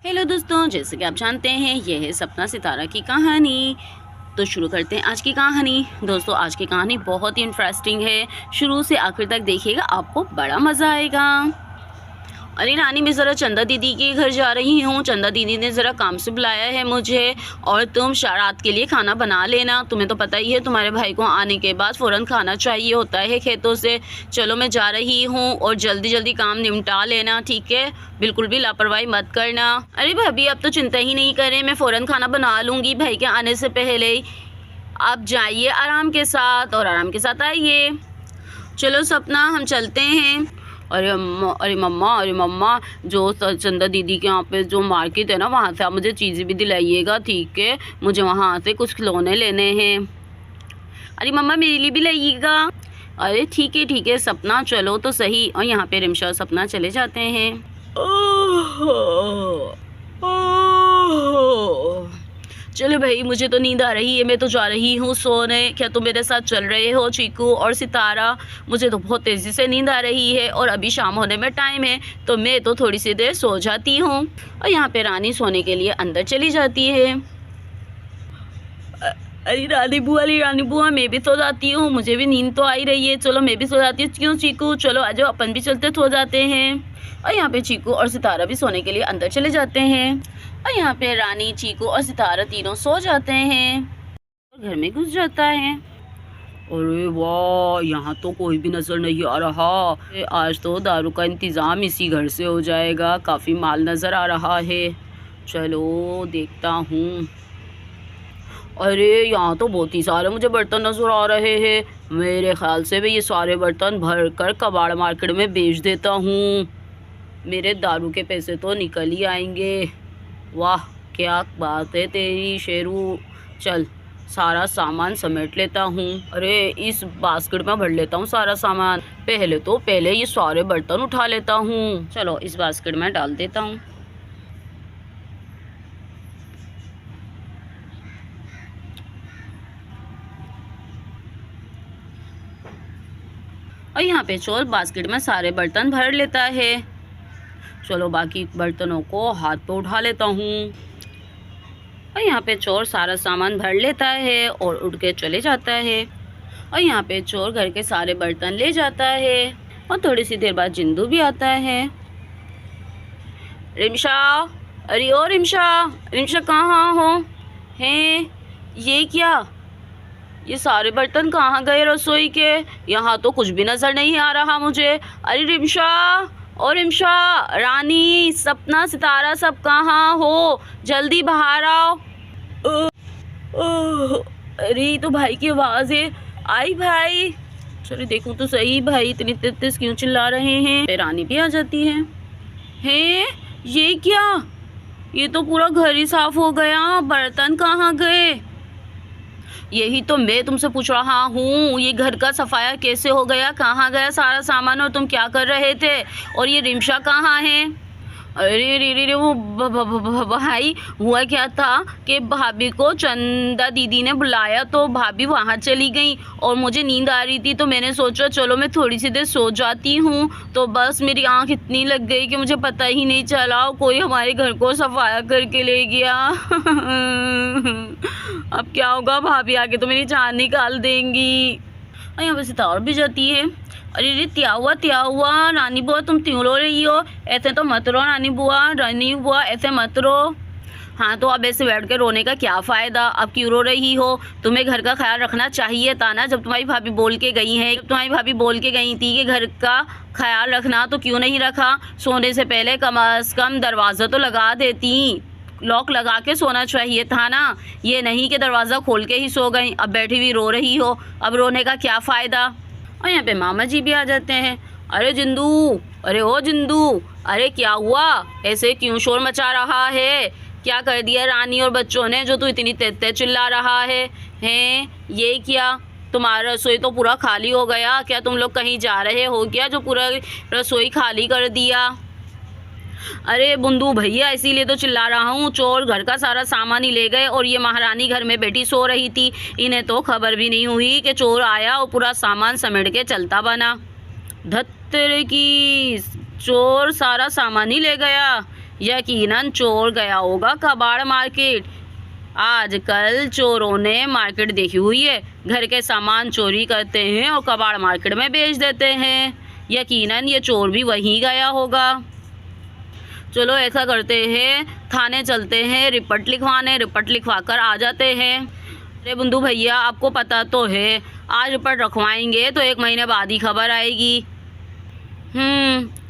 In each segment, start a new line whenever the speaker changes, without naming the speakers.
Hello दोस्तों, जैसे कि आप जानते हैं ये है सपना सितारा की कहानी। तो शुरू करते हैं आज की कहानी। दोस्तों, आज की कहानी बहुत ही इंटरेस्टिंग है। शुरू से आखिर तक देखिएगा, आपको बड़ा मज़ा आएगा। अरे रानी, मैं ज़रा चंदा दीदी के घर जा रही हूँ। चंदा दीदी ने ज़रा काम से बुलाया है मुझे, और तुम रात के लिए खाना बना लेना। तुम्हें तो पता ही है, तुम्हारे भाई को आने के बाद फ़ौरन खाना चाहिए होता है खेतों से। चलो, मैं जा रही हूँ और जल्दी जल्दी काम निपटा लेना, ठीक है? बिल्कुल भी लापरवाही मत करना। अरे भाभी, अब तो चिंता ही नहीं करें, मैं फ़ौरन खाना बना लूँगी भाई के आने से पहले ही। आप जाइए आराम के साथ और आराम के साथ आइए। चलो सपना, हम चलते हैं। अरे मम्मा, जो चंदा दीदी के यहाँ पे जो मार्केट है ना, वहाँ से आप मुझे चीज़ें भी दिलाइएगा, ठीक है? मुझे वहाँ से कुछ खिलौने लेने हैं। अरे मम्मा, मेरे लिए भी लाइएगा। अरे ठीक है सपना, चलो तो सही। और यहाँ पे रिमशा और सपना चले जाते हैं। चलो भाई, मुझे तो नींद आ रही है, मैं तो जा रही हूँ सोने। क्या तुम मेरे साथ चल रहे हो चीकू और सितारा? मुझे तो बहुत तेज़ी से नींद आ रही है और अभी शाम होने में टाइम है, तो मैं तो थोड़ी सी देर सो जाती हूँ। और यहाँ पे रानी सोने के लिए अंदर चली जाती है। अरे रानी बुआ, मैं भी सो जाती हूँ, मुझे भी नींद तो आ ही रही है। चलो मैं भी सो जाती हूँ। क्यों चीकू, चलो आ जाओ, अपन भी चलते सो जाते हैं। और यहाँ पे चीकू और सितारा भी सोने के लिए अंदर चले जाते हैं। और यहाँ पे रानी, चीकू और सितारा तीनों सो जाते हैं और घर में घुस जाता है। अरे वाह, यहाँ तो कोई भी नज़र नहीं आ रहा। आज तो दारू का इंतज़ाम इसी घर से हो जाएगा। काफ़ी माल नज़र आ रहा है। चलो देखता हूँ। अरे यहाँ तो बहुत ही सारे मुझे बर्तन नज़र आ रहे हैं। मेरे ख्याल से भी ये सारे बर्तन भर कर कबाड़ मार्केट में बेच देता हूँ। मेरे दारू के पैसे तो निकल ही आएंगे। वाह, क्या बात है तेरी शेरू। चल, सारा सामान समेट लेता हूँ। अरे इस बास्केट में भर लेता हूँ सारा सामान। पहले ये सारे बर्तन उठा लेता हूँ। चलो, इस बास्केट में डाल देता हूँ। और यहाँ पे चोर बास्केट में सारे बर्तन भर लेता है। चलो, बाकी बर्तनों को हाथ पे उठा लेता हूँ। और यहाँ पे चोर सारा सामान भर लेता है और उठ के चले जाता है। और यहाँ पे चोर घर के सारे बर्तन ले जाता है। और थोड़ी सी देर बाद जिंदू भी आता है। रिमशा, अरे ओ रिमशा कहाँ हो? हैं, ये क्या? ये सारे बर्तन कहाँ गए रसोई के? यहाँ तो कुछ भी नज़र नहीं आ रहा मुझे। अरे रिमशा, और रिमशा, रानी, सपना, सितारा, सब कहाँ हो? जल्दी बाहर आओ। अरे तो भाई की आवाज़ है। आई भाई, चलो देखूँ तो सही, भाई इतनी तेज क्यों चिल्ला रहे हैं? फिर रानी भी आ जाती है। हैं, ये क्या? ये तो पूरा घर ही साफ हो गया, बर्तन कहाँ गए? यही तो मैं तुमसे पूछ रहा हूँ, ये घर का सफाया कैसे हो गया? कहाँ गया सारा सामान और तुम क्या कर रहे थे? और ये रिमशा कहाँ है? अरे रे वो भाई, हुआ क्या था कि भाभी को चंदा दीदी ने बुलाया, तो भाभी वहाँ चली गई और मुझे नींद आ रही थी, तो मैंने सोचा चलो मैं थोड़ी सी देर सो जाती हूँ। तो बस मेरी आँख इतनी लग गई कि मुझे पता ही नहीं चला, कोई हमारे घर को सफाया करके ले गया। अब क्या होगा? भाभी आके तो मेरी जान निकाल देंगी। और यहाँ पर सितारा भी जाती है। अरे रे, क्या हुआ रानी बुआ, तुम क्यों रो रही हो? ऐसे तो मत रो रानी बुआ, ऐसे मत रो। हाँ, तो अब ऐसे बैठ के रोने का क्या फ़ायदा? अब क्यों रो रही हो? तुम्हें घर का ख्याल रखना चाहिए था ना, जब तुम्हारी भाभी बोल के गई है। जब तुम्हारी भाभी बोल के गई थी कि घर का ख्याल रखना, तो क्यों नहीं रखा? सोने से पहले कम अज़ कम दरवाज़ा तो लगा देती, लॉक लगा के सोना चाहिए था ना। ये नहीं कि दरवाज़ा खोल के ही सो गई, अब बैठी हुई रो रही हो। अब रोने का क्या फ़ायदा? और यहाँ पे मामा जी भी आ जाते हैं। अरे जिंदू, अरे ओ जिंदू, अरे क्या हुआ? ऐसे क्यों शोर मचा रहा है? क्या कर दिया रानी और बच्चों ने जो तू इतनी तेज चिल्ला रहा है? हैं, ये क्या? तुम्हारा रसोई तो पूरा खाली हो गया। क्या तुम लोग कहीं जा रहे हो क्या, जो पूरा रसोई खाली कर दिया? अरे बुंदू भैया, इसीलिए तो चिल्ला रहा हूँ। चोर घर का सारा सामान ही ले गए और ये महारानी घर में बैठी सो रही थी। इन्हें तो खबर भी नहीं हुई कि चोर आया और पूरा सामान समेट के चलता बना। धत्तर की, चोर सारा सामान ही ले गया यकीनन चोर गया होगा कबाड़ मार्केट। आजकल चोरों ने मार्केट देखी हुई है, घर के सामान चोरी करते हैं और कबाड़ मार्केट में बेच देते हैं। यकीनन ये चोर भी वहीं गया होगा। चलो ऐसा करते हैं, थाने चलते हैं रिपोर्ट लिखवाने, रिपोर्ट लिखवा कर आ जाते हैं। अरे बंधु भैया, आपको पता तो है आज रिपोर्ट रखवाएंगे तो 1 महीने बाद ही खबर आएगी।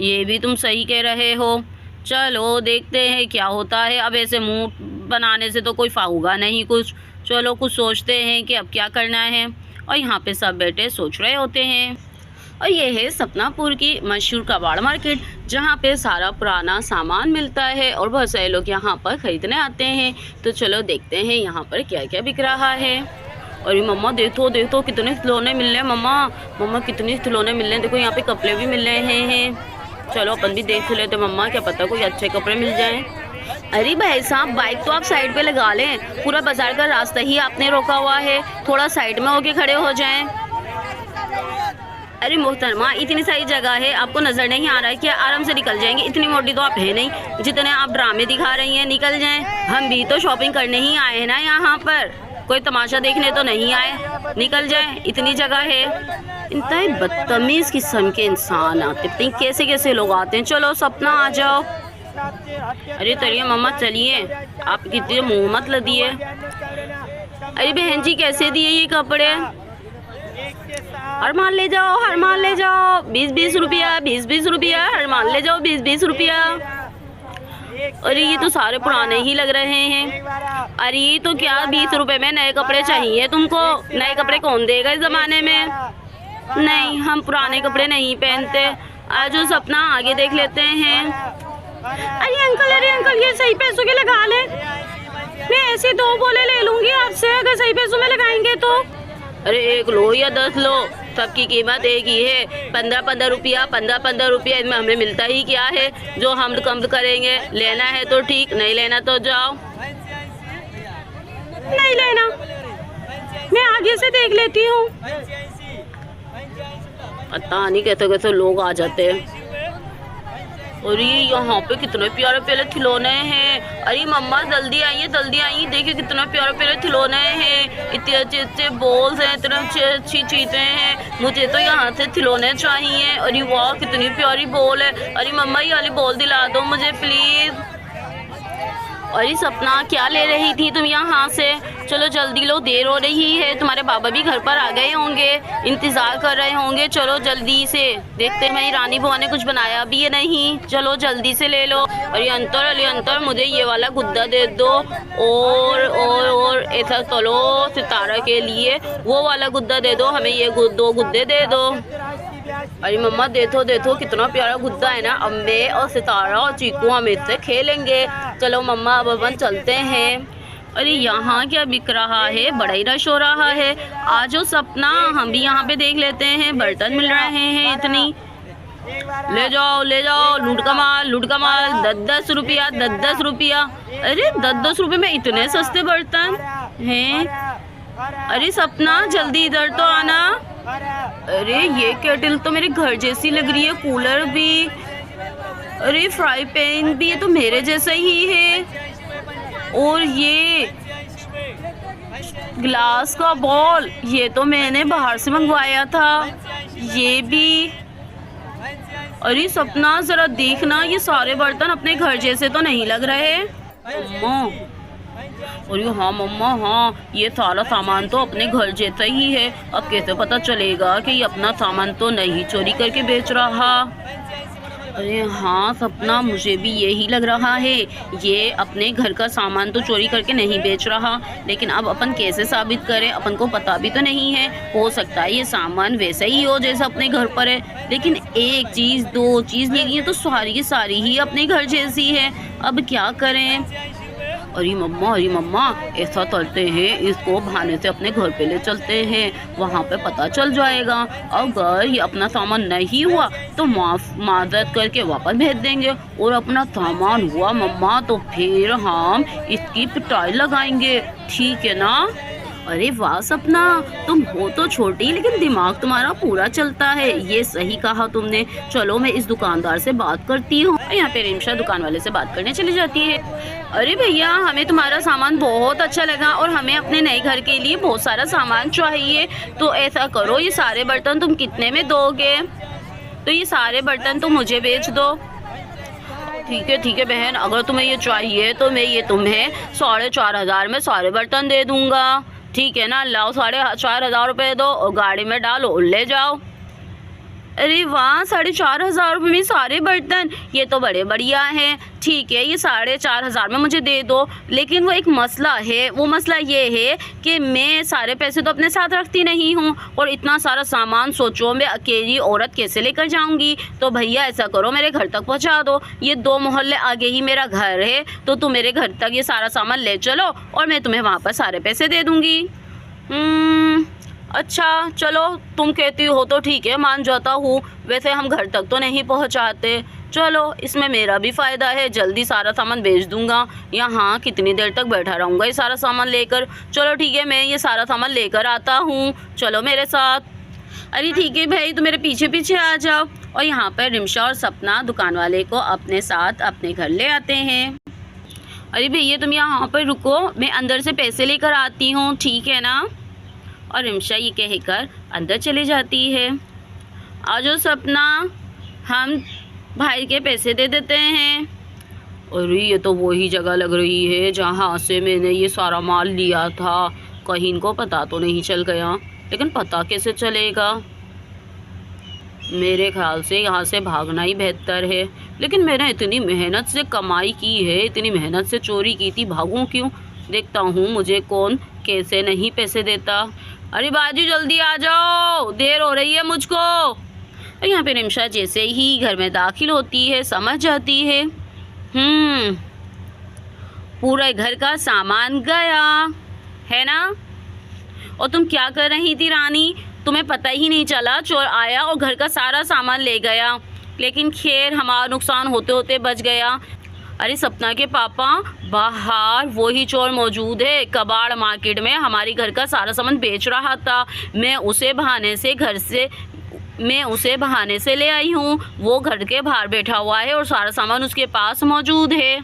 ये भी तुम सही कह रहे हो। चलो देखते हैं क्या होता है। अब ऐसे मुंह बनाने से तो कोई फाऊगा नहीं कुछ। चलो कुछ सोचते हैं कि अब क्या करना है। और यहाँ पे सब बैठे सोच रहे होते हैं। और ये है सपनापुर की मशहूर कबाड़ मार्केट, जहाँ पे सारा पुराना सामान मिलता है और बहुत सारे लोग यहाँ पर ख़रीदने आते हैं। तो चलो देखते हैं यहाँ पर क्या क्या बिक रहा है। अरे मम्मा देखो देखो कितने खिलौने मिल रहे हैं। मम्मा कितने खिलौने मिल रहे हैं। देखो यहाँ पे कपड़े भी मिल रहे हैं। चलो अपन भी देख लेते मम्मा, क्या पता कोई अच्छे कपड़े मिल जाएं। अरे भाई साहब, बाइक तो आप साइड पे लगा लें, पूरा बाजार का रास्ता ही आपने रोका हुआ है, थोड़ा साइड में होके खड़े हो जाएं। अरे मोहतरमा, इतनी सारी जगह है, आपको नज़र नहीं आ रहा है कि आराम से निकल जाएंगे। इतनी मोटी तो आप है नहीं जितने आप ड्रामे दिखा रही हैं। निकल जाएं, हम भी तो शॉपिंग करने ही आए हैं ना, यहाँ पर कोई तमाशा देखने तो नहीं आए। निकल जाएं, इतनी जगह है। इतना बदतमीज़ किस्म के इंसान आते, पता नहीं कैसे कैसे लोग आते हैं। चलो सपना आ जाओ। अरे चलिए मम्मा चलिए, आप कितने मुँह मत लदिए। अरे बहन जी कैसे दिए ये कपड़े? हर माल ले जाओ, हर माल ले जाओ, 20-20 रुपया, 20-20 रुपया, हर माल ले जाओ 20-20 रुपया। अरे ये तो सारे पुराने ही लग रहे हैं। अरे ये तो क्या 20 रुपए में नए कपड़े चाहिए तुमको? नए कपड़े कौन देगा इस ज़माने में? नहीं, हम पुराने कपड़े नहीं पहनते। आज जो सपना आगे देख लेते हैं। अरे अंकल ये सही पैसों के लगा ले। मैं ऐसे 2 बोले ले लूँगी आपसे, अगर सही पैसों में लगाएंगे तो। अरे 1 लो या 10 लो, सबकी कीमत एक ही है। 15-15 रुपया, 15-15 रुपया, इनमें हमें मिलता ही क्या है? जो हम कम करेंगे। लेना है तो ठीक, नहीं लेना तो जाओ। नहीं लेना, मैं आगे से देख लेती हूँ। पता नहीं कैसे कैसे लोग आ जाते हैं। अरे यहाँ पे कितने प्यारे प्यारे खिलौने हैं। अरे मम्मा जल्दी आइए, देखिए कितना प्यारे प्यारे खिलौने हैं। इतने अच्छे बॉल्स हैं, इतने अच्छी चीज़ें हैं। मुझे तो यहाँ से खिलौने चाहिए। अरे वाह कितनी प्यारी बॉल है। अरे मम्मा ये वाली बॉल दिला दो मुझे प्लीज़। अरे सपना क्या ले रही थी तुम यहाँ से? चलो जल्दी लो, देर हो रही है। तुम्हारे बाबा भी घर पर आ गए होंगे, इंतज़ार कर रहे होंगे। चलो जल्दी से, देखते हैं मेरी रानी बुआ ने कुछ बनाया भी है नहीं। चलो जल्दी से ले लो। अरे अंतर मुझे ये वाला गुद्दा दे दो। और ऐसा चलो सितारा के लिए वो वाला गुद्दा दे दो, हमें ये 2 गुद्दे दे दो। अरे मम्मा देखो कितना प्यारा गुद्दा है ना। अम्बे और सितारा और चीकू हम इससे खेलेंगे। चलो मम्मा अब अपन चलते हैं। अरे यहाँ क्या बिक रहा है? बड़ा ही रश हो रहा है। आजो सपना, हम भी यहाँ पे देख लेते हैं। बर्तन मिल रहे हैं इतनी। ले जाओ लूट का माल 10-10 रुपया, 10-10 रुपया। अरे 10-10 रुपये में इतने सस्ते बर्तन हैं। अरे सपना जल्दी इधर तो आना। अरे ये केटल तो मेरे घर जैसी लग रही है, कूलर भी। अरे फ्राई पैन भी, ये तो मेरे जैसा ही है। और ये ग्लास का बॉल, ये तो मैंने बाहर से मंगवाया था। ये भी। अरे सपना जरा देखना, ये सारे बर्तन अपने घर जैसे तो नहीं लग रहे। अरे हाँ मम्मा हाँ, ये सारा सामान तो अपने घर जैसा ही है। अब कैसे पता चलेगा कि ये अपना सामान तो नहीं चोरी करके बेच रहा? अरे हाँ सपना, मुझे भी यही लग रहा है। ये अपने घर का सामान तो चोरी करके नहीं बेच रहा, लेकिन अब अपन कैसे साबित करें? अपन को पता भी तो नहीं है। हो सकता है ये सामान वैसा ही हो जैसा अपने घर पर है, लेकिन 1 चीज़ 2 चीज़ नहीं, ये तो सारी की सारी ही अपने घर जैसी है। अब क्या करें? अरे मम्मा ऐसा करते हैं, इसको बहाने से अपने घर पे ले चलते हैं, वहाँ पे पता चल जाएगा। अगर ये अपना सामान नहीं हुआ तो माजरत करके वापस भेज देंगे, और अपना सामान हुआ मम्मा तो फिर हम इसकी पिटाई लगाएंगे, ठीक है ना? अरे वाह सपना, तुम हो तो छोटी लेकिन दिमाग तुम्हारा पूरा चलता है, ये सही कहा तुमने। चलो मैं इस दुकानदार से बात करती हूँ। यहाँ पे रिमशा दुकान वाले से बात करने चली जाती है। अरे भैया, हमें तुम्हारा सामान बहुत अच्छा लगा और हमें अपने नए घर के लिए बहुत सारा सामान चाहिए। तो ऐसा करो, ये सारे बर्तन तुम कितने में दोगे? तो ये सारे बर्तन तो मुझे बेच दो। ठीक है बहन, अगर तुम्हें ये चाहिए तो मैं ये तुम्हें 4,500 में सारे बर्तन दे दूंगा। ठीक है ना, लाओ 4,500 रुपये दो और गाड़ी में डालो और ले जाओ। अरे वाह, 4,500 रुपये में सारे बर्तन, ये तो बड़े बढ़िया हैं। ठीक है, ये 4,500 में मुझे दे दो, लेकिन वो एक मसला है। वो मसला ये है कि मैं सारे पैसे तो अपने साथ रखती नहीं हूँ और इतना सारा सामान सोचो मैं अकेली औरत कैसे लेकर जाऊँगी। तो भैया ऐसा करो, मेरे घर तक पहुँचा दो। ये 2 मोहल्ले आगे ही मेरा घर है, तो तुम मेरे घर तक ये सारा सामान ले चलो और मैं तुम्हें वहाँ पर सारे पैसे दे दूँगी। अच्छा चलो, तुम कहती हो तो ठीक है, मान जाता हूँ। वैसे हम घर तक तो नहीं पहुँचाते। चलो, इसमें मेरा भी फ़ायदा है, जल्दी सारा सामान बेच दूँगा। यहाँ कितनी देर तक बैठा रहूँगा ये सारा सामान लेकर। चलो ठीक है, मैं ये सारा सामान लेकर आता हूँ, चलो मेरे साथ। अरे ठीक है भाई, तो मेरे पीछे पीछे आ जाओ। और यहाँ पर रिमशा और सपना दुकान वाले को अपने साथ अपने घर ले आते हैं। अरे भैया, तुम यहाँ पर रुको, मैं अंदर से पैसे लेकर आती हूँ, ठीक है ना? और रिमशा ये कहकर अंदर चली जाती है। आजो सपना, हम भाई के पैसे दे देते हैं। अरे ये तो वही जगह लग रही है जहाँ से मैंने ये सारा माल लिया था। कहीं इनको पता तो नहीं चल गया, लेकिन पता कैसे चलेगा? मेरे ख्याल से यहाँ से भागना ही बेहतर है। लेकिन मैंने इतनी मेहनत से कमाई की है, इतनी मेहनत से चोरी की थी, भागूं क्यों? देखता हूँ मुझे कौन कैसे नहीं पैसे देता। अरे बाजू जल्दी आ जाओ, देर हो रही है मुझको। और यहाँ पे रिमशा जैसे ही घर में दाखिल होती है समझ जाती है पूरा घर का सामान गया है ना। और तुम क्या कर रही थी रानी? तुम्हें पता ही नहीं चला, चोर आया और घर का सारा सामान ले गया। लेकिन खैर, हमारा नुकसान होते होते बच गया। अरे सपना के पापा, बाहर वही चोर मौजूद है, कबाड़ मार्केट में हमारी घर का सारा सामान बेच रहा था। मैं उसे बहाने से ले आई हूँ। वो घर के बाहर बैठा हुआ है और सारा सामान उसके पास मौजूद है।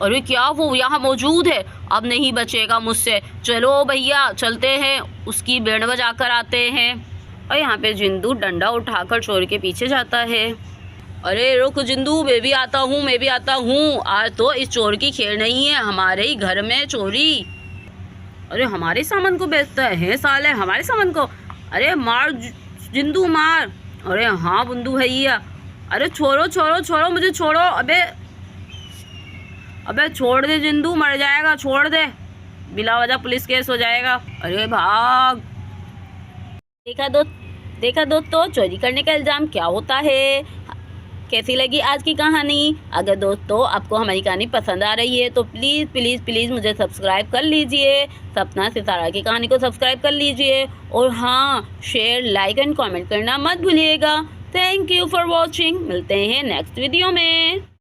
अरे क्या वो यहाँ मौजूद है? अब नहीं बचेगा मुझसे। चलो भैया चलते हैं, उसकी बैंड बजा कर आते हैं। और यहाँ पे जिंदू डंडा उठाकर चोर के पीछे जाता है। अरे रुक जिंदू, मैं भी आता हूँ। आज तो इस चोर की खेल नहीं है, हमारे ही घर में चोरी। अरे हमारे सामान को बेचता है साले, हमारे सामान को। अरे मार जिंदू मार। अरे हाँ बुंदू भैया। अरे छोड़ो मुझे छोड़ो। अबे छोड़ दे जिंदू, मर जाएगा, छोड़ दे, बिला वजह पुलिस केस हो जाएगा। अरे भाग। देखा दोस्तों, चोरी करने का इल्ज़ाम क्या होता है। कैसी लगी आज की कहानी? अगर दोस्तों आपको हमारी कहानी पसंद आ रही है तो प्लीज़ मुझे सब्सक्राइब कर लीजिए। सपना सितारा की कहानी को सब्सक्राइब कर लीजिए। और हाँ, शेयर, लाइक एंड कमेंट करना मत भूलिएगा। Thank you for watching. मिलते हैं नेक्स्ट वीडियो में।